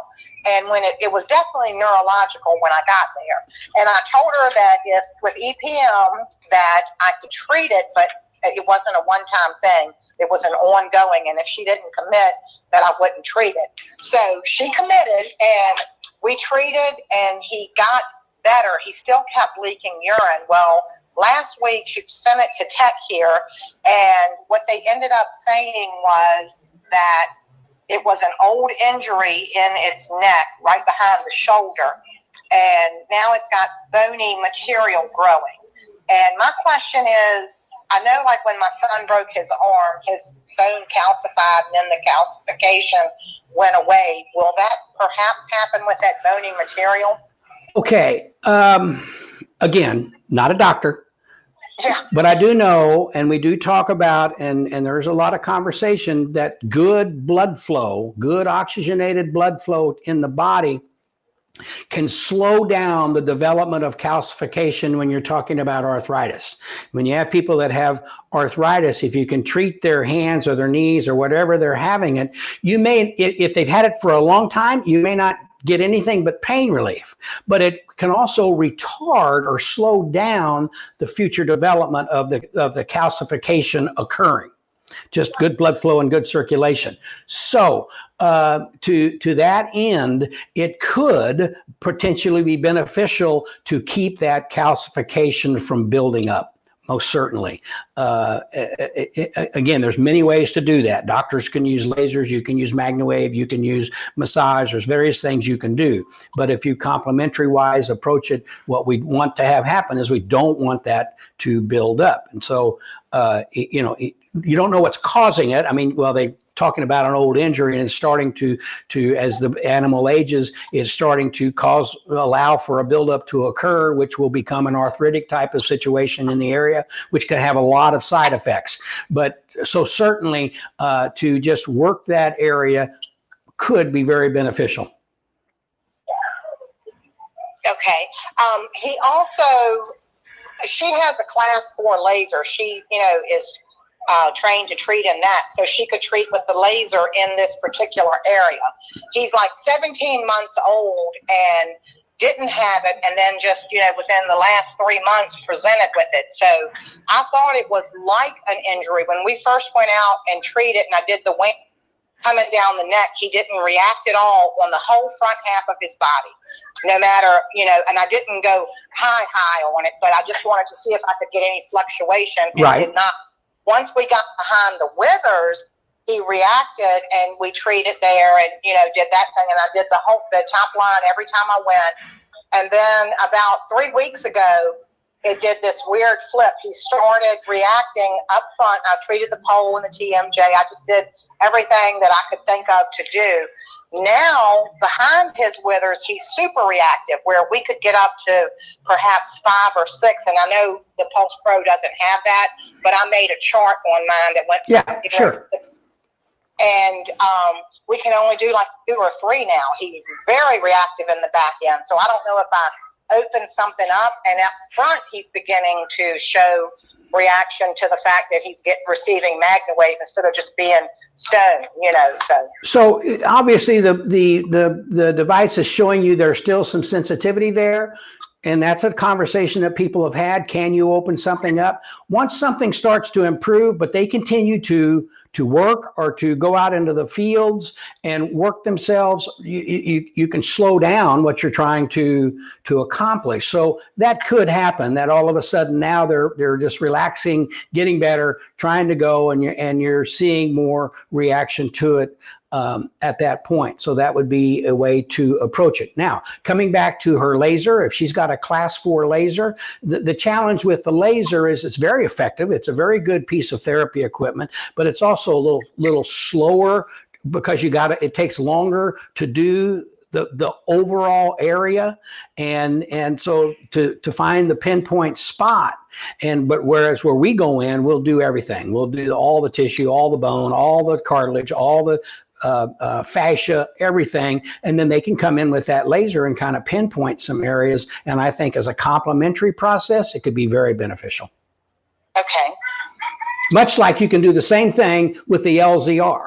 And when it was definitely neurological when I got there. And I told her that if with EPM that I could treat it, but it wasn't a one-time thing. It was an ongoing. And if she didn't commit, that I wouldn't treat it. So she committed and we treated and he got better. He still kept leaking urine. Well, last week she sent it to tech here. And what they ended up saying was that it was an old injury in its neck, right behind the shoulder. And now it's got bony material growing. And my question is, I know like when my son broke his arm, his bone calcified and then the calcification went away. Will that perhaps happen with that bony material? Okay. Again, not a doctor. Yeah. But I do know, and we do talk about, and there's a lot of conversation that good blood flow, good oxygenated blood flow in the body can slow down the development of calcification when you're talking about arthritis. When you have people that have arthritis, if you can treat their hands or their knees or whatever they're having it, you may, if they've had it for a long time, you may not get anything but pain relief, but it can also retard or slow down the future development of the calcification occurring. Just good blood flow and good circulation. So to that end, it could potentially be beneficial to keep that calcification from building up. Most certainly. Again, there's many ways to do that. Doctors can use lasers, you can use MagnaWave, you can use massage, there's various things you can do. But if you complementary wise approach it, what we want to have happen is we don't want that to build up. And so, you don't know what's causing it. I mean, well, they talking about an old injury and it's starting to as the animal ages, is starting to allow for a buildup to occur, which will become an arthritic type of situation in the area, which can have a lot of side effects. But so certainly to just work that area could be very beneficial. Okay. He also, she has a class 4 laser. She, is trained to treat in that, so she could treat with the laser in this particular area. He's like 17 months old, and didn't have it, and then just, within the last 3 months presented with it. So I thought it was like an injury. When we first went out and treated, and I did the wing coming down the neck, he didn't react at all on the whole front half of his body. No matter, and I didn't go high on it, but I just wanted to see if I could get any fluctuation, and Right. did not. Once we got behind the withers, he reacted, and we treated there, and did that thing, and I did the top line every time I went. And then about 3 weeks ago, it did this weird flip. He started reacting up front. I treated the pole and the TMJ. I just did everything that I could think of to do. Now, behind his withers, he's super reactive, where we could get up to perhaps 5 or 6. And I know the Pulse Pro doesn't have that, but I made a chart on mine that went. Yeah, sure. And we can only do like 2 or 3 now. He's very reactive in the back end. So I don't know if I open something up, and up front he's beginning to show reaction to the fact that he's receiving MagnaWave instead of just being stone, So obviously the device is showing you there's still some sensitivity there. And that's a conversation that people have had. Can you open something up? Once something starts to improve, but they continue to work or to go out into the fields and work themselves, you can slow down what you're trying to accomplish. So that could happen, that all of a sudden now they're just relaxing, getting better, trying to go, and you're seeing more reaction to it at that point. So that would be a way to approach it. Now, coming back to her laser, if she's got a class 4 laser, the challenge with the laser is it's very effective. It's a very good piece of therapy equipment, but it's also a little slower because it takes longer to do the overall area, and so to find the pinpoint spot. But whereas where we go in, we'll do everything. We'll do all the tissue, all the bone, all the cartilage, all the fascia, everything, and then they can come in with that laser and kind of pinpoint some areas. And I think as a complementary process, it could be very beneficial. Okay. Much like you can do the same thing with the LZR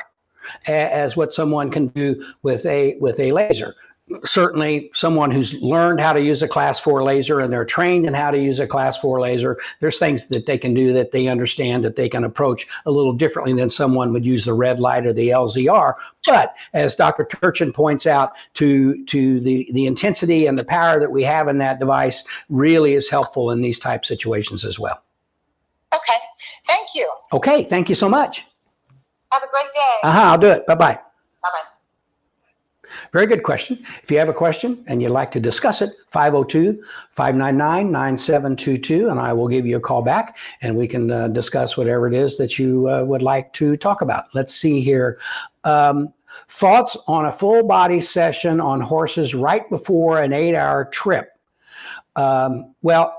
as what someone can do with a laser. Certainly someone who's learned how to use a class 4 laser and they're trained in how to use a class 4 laser, there's things that they can do that they understand that they can approach a little differently than someone would use the red light or the LZR. But as Dr. Turchin points out, to the intensity and the power that we have in that device really is helpful in these type situations as well. Okay. Thank you. Okay. Thank you so much. Have a great day. I'll do it. Bye-bye. Bye-bye. Very good question. If you have a question and you'd like to discuss it, 502-599-9722, and I will give you a call back and we can discuss whatever it is that you would like to talk about. Let's see here. Thoughts on a full body session on horses right before an 8-hour trip. Well,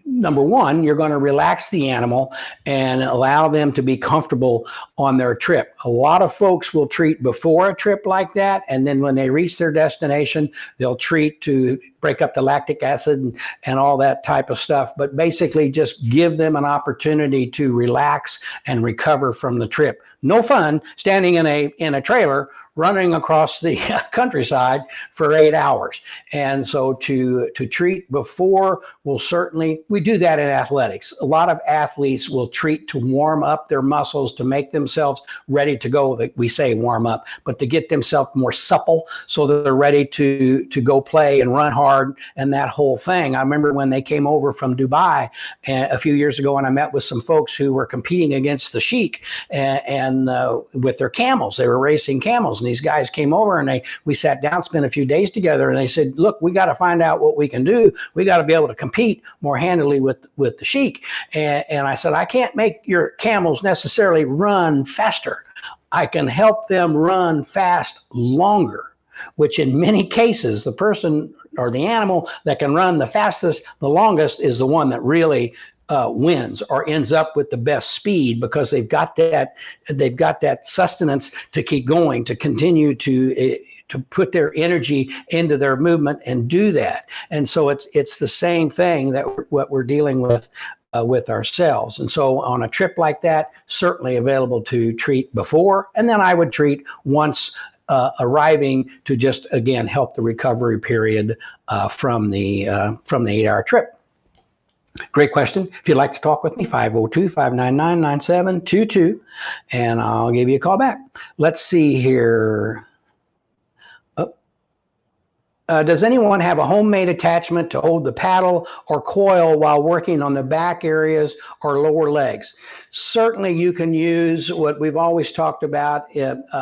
number one, you're going to relax the animal and allow them to be comfortable on their trip. A lot of folks will treat before a trip like that, and then when they reach their destination, they'll treat to break up the lactic acid and all that type of stuff. But basically just give them an opportunity to relax and recover from the trip. No fun standing in a trailer running across the countryside for 8 hours. And so to treat before, we do that in athletics. A lot of athletes will treat to warm up their muscles, to make themselves ready to go. We say warm up, but to get themselves more supple so that they're ready to go play and run hard and that whole thing. I remember when they came over from Dubai a few years ago, and I met with some folks who were competing against the Sheik and with their camels. They were racing camels, and these guys came over and we sat down, spent a few days together, and they said, look, we got to find out what we can do. We got to be able to compete more handily with the Sheik. And I said, I can't make your camels necessarily run faster. I can help them run fast longer, which in many cases, the person or the animal that can run the fastest, the longest, is the one that really wins or ends up with the best speed, because they've got that sustenance to keep going, to continue to put their energy into their movement and do that. And so it's the same thing that what we're dealing with ourselves. And so on a trip like that, certainly available to treat before, and then I would treat once arriving to just, again, help the recovery period from the 8-hour trip. Great question. If you'd like to talk with me, 502-599-9722, and I'll give you a call back. Let's see here. Does anyone have a homemade attachment to hold the paddle or coil while working on the back areas or lower legs? Certainly you can use what we've always talked about.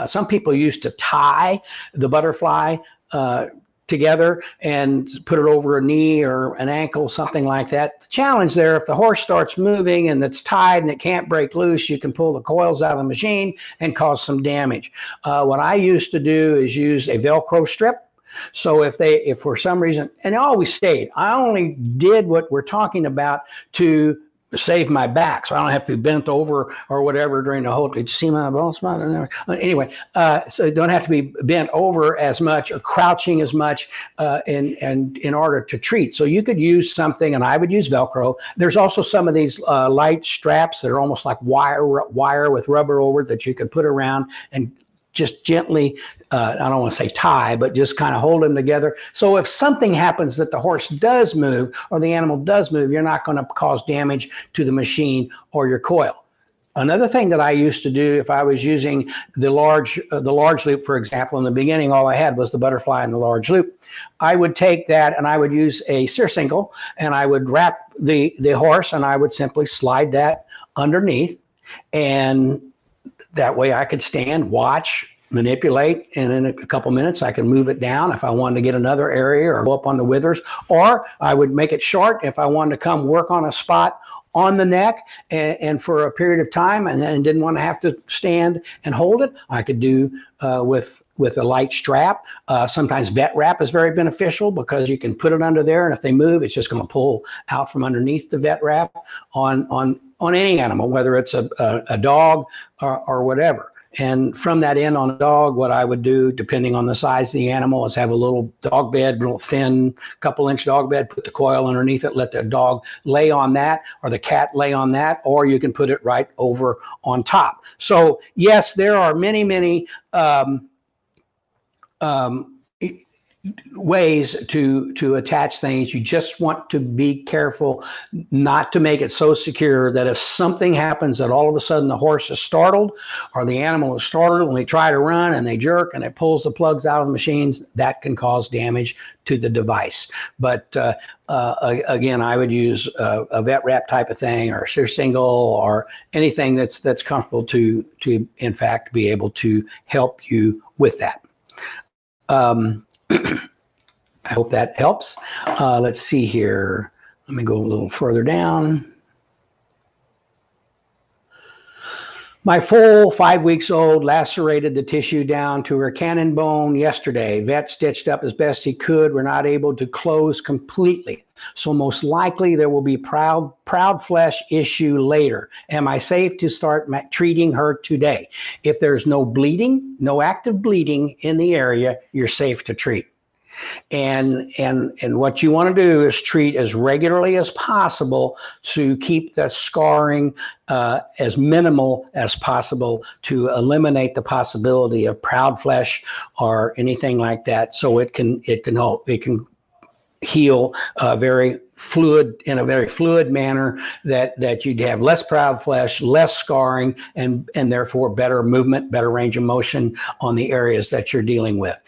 Some people used to tie the butterfly together and put it over a knee or an ankle, something like that. The challenge there, if the horse starts moving and it's tied and it can't break loose, you can pull the coils out of the machine and cause some damage. What I used to do is use a Velcro strip. So if for some reason, and it always stayed, I only did what we're talking about to save my back, so I don't have to be bent over or whatever during the whole. Did you see my bald spot? Anyway, so you don't have to be bent over as much or crouching as much in order to treat. So you could use something, and I would use Velcro. There's also some of these light straps that are almost like wire with rubber over it that you can put around and just gently, I don't want to say tie, but just kind of hold them together. So if something happens that the horse does move or the animal does move, you're not going to cause damage to the machine or your coil. Another thing that I used to do if I was using the large loop, for example, in the beginning, all I had was the butterfly and the large loop. I would take that and I would use a circingle and I would wrap the horse and I would simply slide that underneath, and that way I could stand, watch, manipulate, and in a couple minutes I could move it down if I wanted to get another area or go up on the withers, or I would make it short if I wanted to come work on a spot on the neck and for a period of time and then didn't want to have to stand and hold it. I could do with a light strap. Sometimes vet wrap is very beneficial because you can put it under there, and if they move, it's just going to pull out from underneath the vet wrap on any animal, whether it's a dog or whatever. And from that end on a dog, what I would do, depending on the size of the animal, is have a little dog bed, little thin couple-inch dog bed, put the coil underneath it, let the dog lay on that, or the cat lay on that, or you can put it right over on top. So yes, there are many, many ways to attach things. You just want to be careful not to make it so secure that if something happens that all of a sudden the horse is startled or the animal is startled and they try to run and they jerk and it pulls the plugs out of the machines, that can cause damage to the device. But again, I would use a vet wrap type of thing or a circingle or anything that's comfortable to in fact be able to help you with that. I hope that helps. Let's see here. Let me go a little further down. My foal, 5 weeks old, lacerated the tissue down to her cannon bone yesterday. Vet stitched up as best he could. We're not able to close completely. So most likely there will be proud flesh issue later. Am I safe to start treating her today? If there's no bleeding, no active bleeding in the area, you're safe to treat. And what you want to do is treat as regularly as possible to keep the scarring as minimal as possible to eliminate the possibility of proud flesh or anything like that. So it can heal in a very fluid manner that you'd have less proud flesh, less scarring, and therefore better movement, better range of motion on the areas that you're dealing with.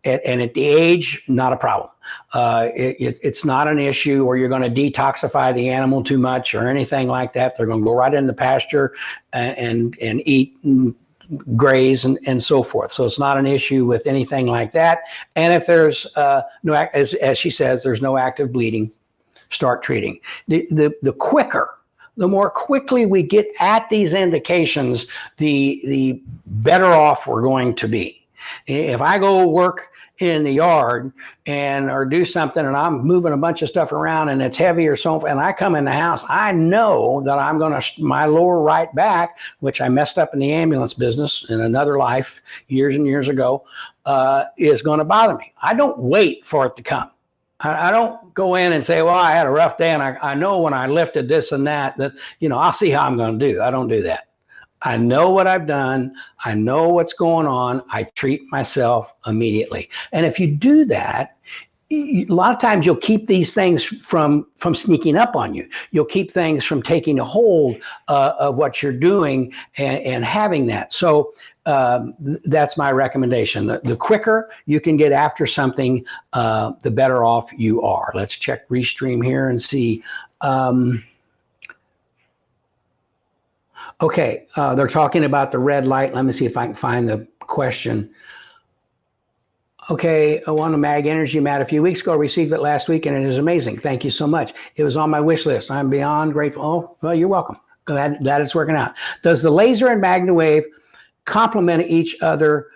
And at the age, not a problem. It's not an issue where you're going to detoxify the animal too much or anything like that. They're going to go right in the pasture and eat and graze and so forth. So it's not an issue with anything like that. And if there's as she says, there's no active bleeding, start treating. The quicker, the more quickly we get at these indications, the better off we're going to be. If I go work in the yard or do something and I'm moving a bunch of stuff around and it's heavy or so, and I come in the house, I know that my lower right back, which I messed up in the ambulance business in another life years and years ago, is going to bother me. I don't wait for it to come. I don't go in and say, well, I had a rough day and I know when I lifted this and that, I'll see how I'm going to do. I don't do that. I know what I've done. I know what's going on. I treat myself immediately. And if you do that, a lot of times you'll keep these things from sneaking up on you. You'll keep things from taking a hold of what you're doing and having that. So that's my recommendation. The quicker you can get after something, the better off you are. Let's check Restream here and see. Okay, they're talking about the red light. Let me see if I can find the question. Okay, I won a Mag Energy mat a few weeks ago. I received it last week, and it is amazing. Thank you so much. It was on my wish list. I'm beyond grateful. Oh, well, you're welcome. Glad it's working out. Does the laser and MagnaWave complement each other?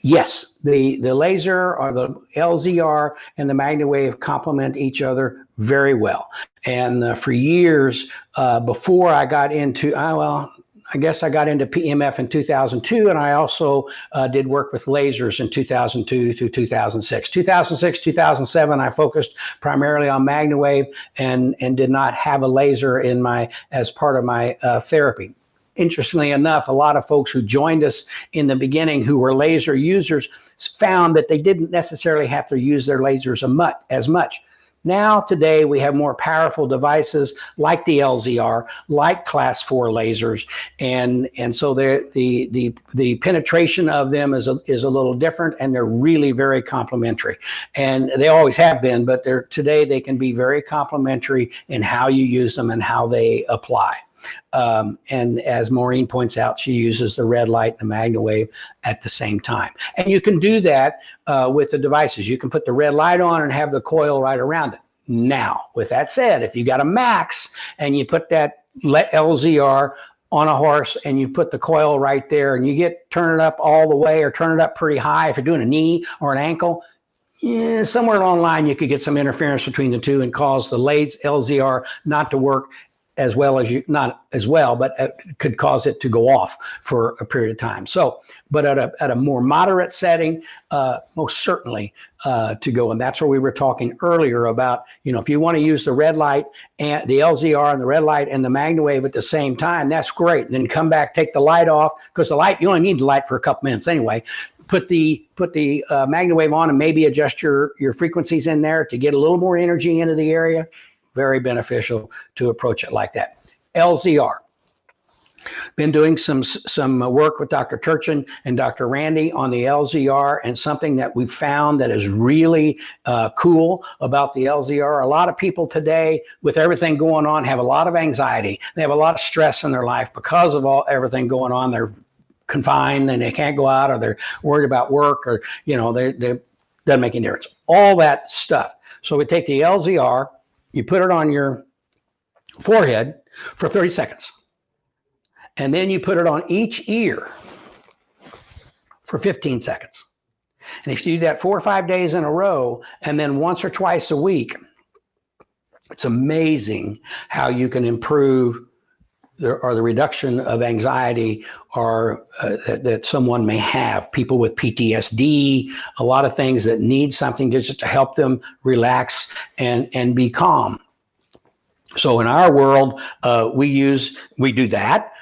Yes, the laser or the LZR and the MagnaWave complement each other very well. And for years before I got into, I guess I got into PEMF in 2002, and I also did work with lasers in 2002 through 2006. 2006, 2007, I focused primarily on MagnaWave and did not have a laser as part of my therapy. Interestingly enough, a lot of folks who joined us in the beginning who were laser users found that they didn't necessarily have to use their lasers as much. Now, today, we have more powerful devices like the LZR, like Class 4 lasers, and so the penetration of them is a little different, and they're really very complementary. And they always have been, but today they can be very complementary in how you use them and how they apply. And as Maureen points out, she uses the red light and the MagnaWave at the same time. And you can do that with the devices. You can put the red light on and have the coil right around it. Now, with that said, if you got a Max and you put that LZR on a horse and you put the coil right there and you turn it up all the way or turn it up pretty high, if you're doing a knee or an ankle, somewhere along the line you could get some interference between the two and cause the LZR not to work as well as not as well, but could cause it to go off for a period of time. So, but at a more moderate setting, most certainly to go. And that's where we were talking earlier about, if you want to use the red light and the LZR and the red light and the MagnaWave at the same time, that's great. And then come back, take the light off, because the light, you only need the light for a couple minutes anyway. Put the MagnaWave on and maybe adjust your frequencies in there to get a little more energy into the area. Very beneficial to approach it like that. LZR. Been doing some work with Dr. Turchin and Dr. Randy on the LZR, and something that we've found that is really cool about the LZR. A lot of people today, with everything going on, have a lot of anxiety. They have a lot of stress in their life because of everything going on. They're confined and they can't go out, or they're worried about work, or they doesn't make any difference. All that stuff. So we take the LZR. You put it on your forehead for 30 seconds. And then you put it on each ear for 15 seconds. And if you do that 4 or 5 days in a row, and then once or twice a week, it's amazing how you can improve the reduction of anxiety or that someone may have. People with PTSD, a lot of things that need something just to help them relax and be calm. So in our world, we do that.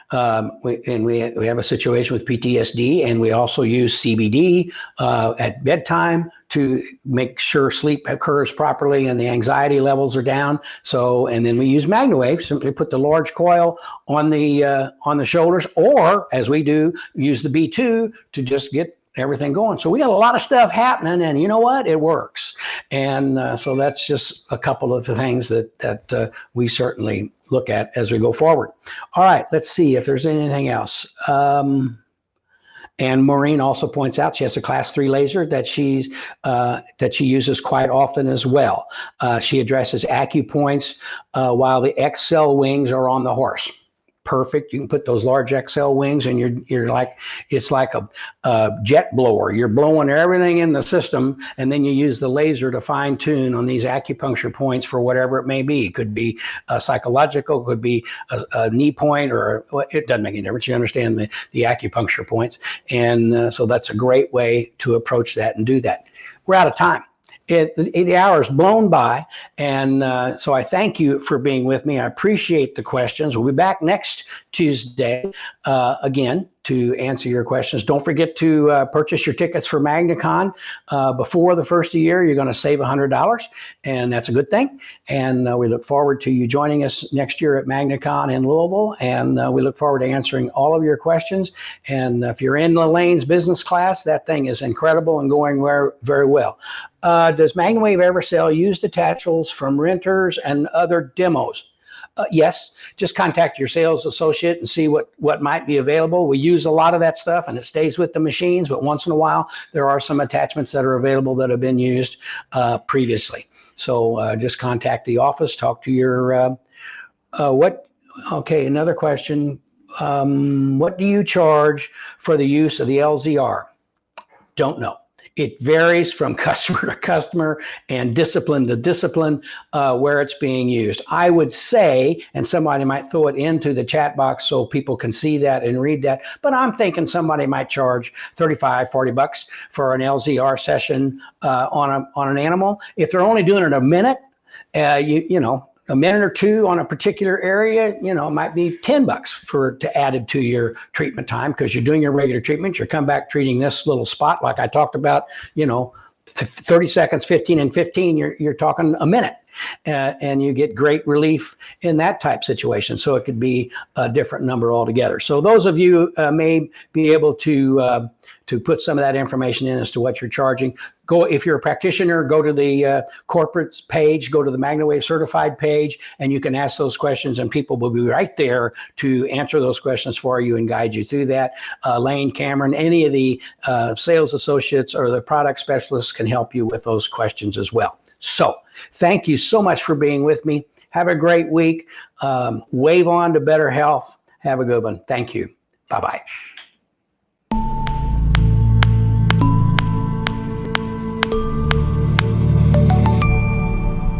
We have a situation with PTSD, and we also use CBD at bedtime to make sure sleep occurs properly and the anxiety levels are down. So, and then we use MagnaWave, simply put the large coil on the shoulders, or as we do, use the B2 to just get everything going. So we got a lot of stuff happening, and you know what? It works. And so that's just a couple of the things that we certainly look at as we go forward. All right, let's see if there's anything else. And Maureen also points out she has a Class 3 laser that she uses quite often as well. She addresses acupoints while the XL wings are on the horse. Perfect. You can put those large XL wings, and it's like a jet blower. You're blowing everything in the system, and then you use the laser to fine tune on these acupuncture points for whatever it may be. It could be psychological, could be a knee point, or it doesn't make any difference. You understand the acupuncture points, and so that's a great way to approach that and do that. We're out of time. the hour's blown by, and so I thank you for being with me. I appreciate the questions. We'll be back next Tuesday again to answer your questions. Don't forget to purchase your tickets for MagnaCon before the first of the year. You're going to save $100, and that's a good thing. And we look forward to you joining us next year at MagnaCon in Louisville, and we look forward to answering all of your questions. And if you're in Elaine's business class, that thing is incredible and going very, very well. Does MagnaWave ever sell used detachables from renters and other demos? Yes, just contact your sales associate and see what might be available. We use a lot of that stuff and it stays with the machines, but once in a while, there are some attachments that are available that have been used previously. So just contact the office, talk to your, okay, another question. What do you charge for the use of the LZR? Don't know. It varies from customer to customer and discipline to discipline where it's being used. I would say, and somebody might throw it into the chat box so people can see that and read that, but I'm thinking somebody might charge $35, $40 for an LZR session on an animal. If they're only doing it a minute, you know, a minute or two on a particular area, you know, it might be $10 to added to your treatment time because you're doing your regular treatment. You come back treating this little spot like I talked about, you know, 30 seconds, 15 and 15, you're talking a minute. And you get great relief in that type situation. So it could be a different number altogether. So those of you may be able to put some of that information in as to what you're charging. Go, if you're a practitioner, go to the corporate page, go to the MagnaWave certified page, and you can ask those questions and people will be right there to answer those questions for you and guide you through that. Lane, Cameron, any of the sales associates or the product specialists can help you with those questions as well. So thank you so much for being with me. Have a great week. Wave on to better health. Have a good one. Thank you. Bye-bye.